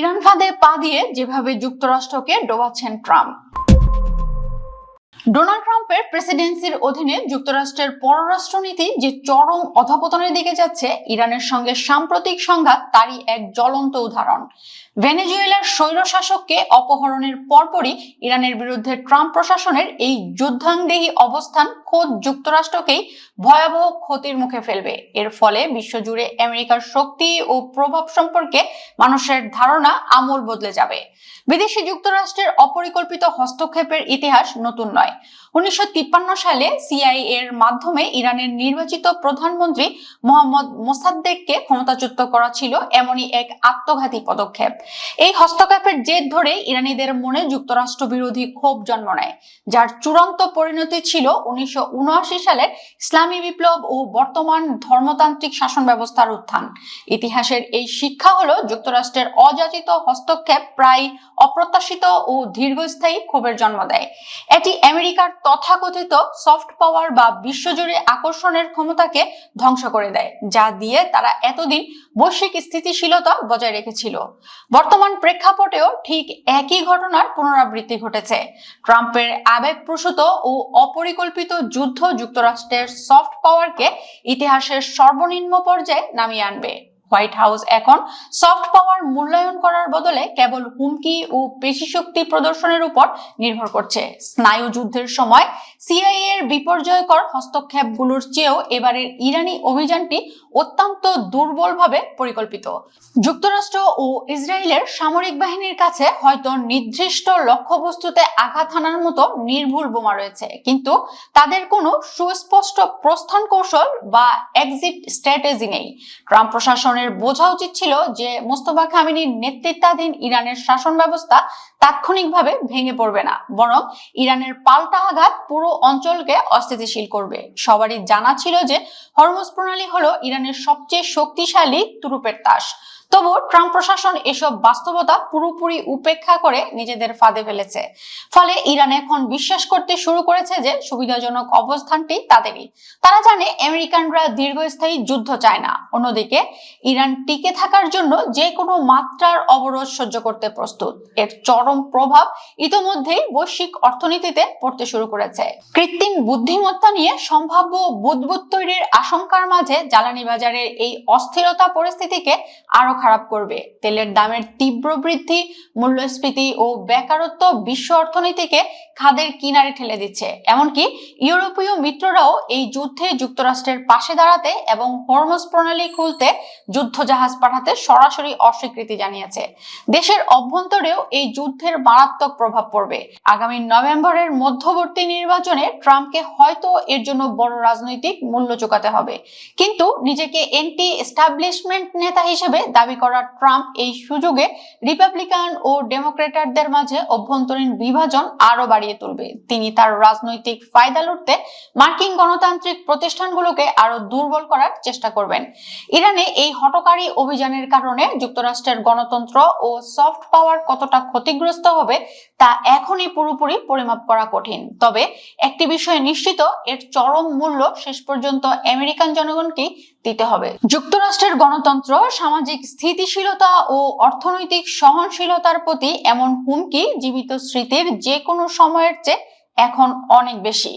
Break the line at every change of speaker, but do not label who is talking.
Iran ফাঁদে পা দিয়ে যেভাবে যুক্তরাষ্ট্রকে ডোবাচ্ছেন ট্রাম্প। ডোনাল্ড ট্রাম্পের প্রেসিডেন্সির অধীনে যুক্তরাষ্ট্রের পররাষ্ট্রনীতি যে চরম অধঃপতনের দিকে যাচ্ছে, ইরানের সঙ্গে সাম্প্রতিক সংঘাত তারই এক জ্বলন্ত উদাহরণ। ভেনেজুয়েলার স্বৈরশাসককে অপহরণের পরপরই ইরানের বিরুদ্ধে ট্রাম্প প্রশাসনের এই যুদ্ধাঙ্গদেহী অবস্থান খোদ যুক্তরাষ্ট্রকেই ভয়াবহ ক্ষতির মুখে ফেলবে। এর ফলে বিশ্বজুড়ে আমেরিকার শক্তি ও প্রভাব সম্পর্কে মানুষের ধারণা আমূল বদলে যাবে। বিদেশি যুক্তরাষ্ট্রের অপরিকল্পিত হস্তক্ষেপের ইতিহাস নতুন নয়। 1953 সালে সিআইএ এর মাধ্যমে ইরানের নির্বাচিত প্রধানমন্ত্রী মোহাম্মদ মোসাদ্দেককে ক্ষমতাচ্যুত করা ছিল এমনই এক আত্মঘাতী পদক্ষেপ। এই হস্তক্ষেপের জের ধরে ইরানিদের মনে যুক্তরাষ্ট্র বিরোধী ক্ষোভ জন্ম নেয়, যার চূড়ান্ত পরিণতি ছিল 1979 সালের ইসলামী বিপ্লব ও বর্তমান ধর্মতান্ত্রিক শাসন ব্যবস্থার উত্থান। ইতিহাসের এই শিক্ষা হলো, যুক্তরাষ্ট্রের অযাচিত হস্তক্ষেপ প্রায় অপ্রত্যাশিত ও দীর্ঘস্থায়ী ক্ষোভের জন্ম দেয়। এটি আমেরিকার তথাকথিত সফট পাওয়ার বা বিশ্বজুড়ে আকর্ষণের ক্ষমতাকে ধ্বংস করে দেয়, যা দিয়ে তারা এতদিন বৈশ্বিক স্থিতিশীলতা বজায় রেখেছিল। বর্তমান প্রেক্ষাপটেও ঠিক একই ঘটনার পুনরাবৃত্তি ঘটেছে। ট্রাম্পের আবেগপ্রসূত ও অপরিকল্পিত যুদ্ধ যুক্তরাষ্ট্রের সফট পাওয়ারকে ইতিহাসের সর্বনিম্ন পর্যায়ে নামিয়ে আনবে। হোয়াইট হাউস এখন সফট পাওয়ার মূল্যায়ন করার বদলে কেবল হুমকি ও পেশিশক্তি প্রদর্শনের উপর নির্ভর করছে। স্নায়ু যুদ্ধের সময় সিআইএ এর বিপর্যয়কর হস্তক্ষেপগুলোর চেয়েও এবারের ইরানি অভিযানটি অত্যন্ত দুর্বলভাবে পরিকল্পিত। যুক্তরাষ্ট্র ও ইসরায়েলের সামরিক বাহিনীর কাছে হয়তো নির্দিষ্ট লক্ষ্যবস্তুতে আঘাত হানার মতো নির্ভুল বোমা রয়েছে, কিন্তু তাদের কোনো সুস্পষ্ট প্রস্থান কৌশল বা এক্সিট স্ট্র্যাটেজি নেই। ট্রাম্প প্রশাসনের বোঝা উচিত ছিল যে মোস্তফা খামেনির নেতৃত্বাধীন ইরানের শাসন ব্যবস্থা তাৎক্ষণিকভাবে ভেঙে পড়বে না, বরং ইরানের পাল্টা আঘাত পুরো অঞ্চলকে অস্থিতিশীল করবে। সবারই জানা ছিল যে হরমুজ প্রণালী হলো ইরানের সবচেয়ে শক্তিশালী তুরুপের তাস। তবু ট্রাম্প প্রশাসন এসব বাস্তবতা পুরোপুরি উপেক্ষা করে নিজেদের ফাঁদে ফেলেছে। ফলে ইরান এখন বিশ্বাস করতে শুরু করেছে যে সুবিধাজনক অবস্থানটি তাদেরই। তারা জানে আমেরিকানরা দীর্ঘস্থায়ী যুদ্ধ চায় না। অন্যদিকে ইরান টিকে থাকার জন্য যে কোনো মাত্রার অবরোধ সহ্য করতে প্রস্তুত। এর চরম প্রভাব ইতোমধ্যেই বৈশ্বিক অর্থনীতিতে পড়তে শুরু করেছে। কৃত্রিম বুদ্ধিমত্তা নিয়ে সম্ভাব্য বুদবুদ তৈরির আশঙ্কার মাঝে জ্বালানি বাজারের এই অস্থিরতা পরিস্থিতিকে আরো খারাপ করবে। তেলের দামের তীব্র বৃদ্ধি, মূল্যস্ফীতি ও বেকারত্ব বিশ্ব অর্থনীতিকে খাদের কিনারে ঠেলে দিচ্ছে। এমনকি ইউরোপীয় মিত্ররাও এই যুদ্ধে যুক্তরাষ্ট্রের পাশে দাঁড়াতে এবং হরমুজ প্রণালী খুলতে যুদ্ধ জাহাজ পাঠাতে সরাসরি অস্বীকৃতি জানিয়েছে। দেশের অভ্যন্তরেও এই যুদ্ধের মারাত্মক প্রভাব পড়বে। আগামী নভেম্বরের মধ্যবর্তী নির্বাচনে ট্রাম্পকে হয়তো এর জন্য বড় রাজনৈতিক মূল্য চুকাতে হবে, কিন্তু নিজেকে এন্টি এস্টাবলিশমেন্ট নেতা হিসেবে দাবি করা ট্রাম্প এই সুযোগে রিপাবলিকান ও ডেমোক্রেটদের মাঝে অভ্যন্তরীণ বিভাজন আরো বাড়িয়ে তুলবে। তিনি তার রাজনৈতিক ফায়দা লুটতে মার্কিন গণতান্ত্রিক প্রতিষ্ঠানগুলোকে আরো দুর্বল করার চেষ্টা করবেন। ইরানে এই হঠকারী অভিযানের কারণে যুক্তরাষ্ট্রের গণতন্ত্র ও সফট পাওয়ার কতটা ক্ষতিগ্রস্ত হবে তা এখনই পুরোপুরি পরিমাপ করা কঠিন। তবে একটি বিষয় নিশ্চিত, এর চরম মূল্য শেষ পর্যন্ত আমেরিকান জনগণকেই দিতে হবে। যুক্তরাষ্ট্রের গণতন্ত্র, সামাজিক স্থিতিশীলতা ও অর্থনৈতিক সহনশীলতার প্রতি এমন হুমকি জীবিত স্মৃতির যে কোনো সময়ের চেয়ে এখন অনেক বেশি।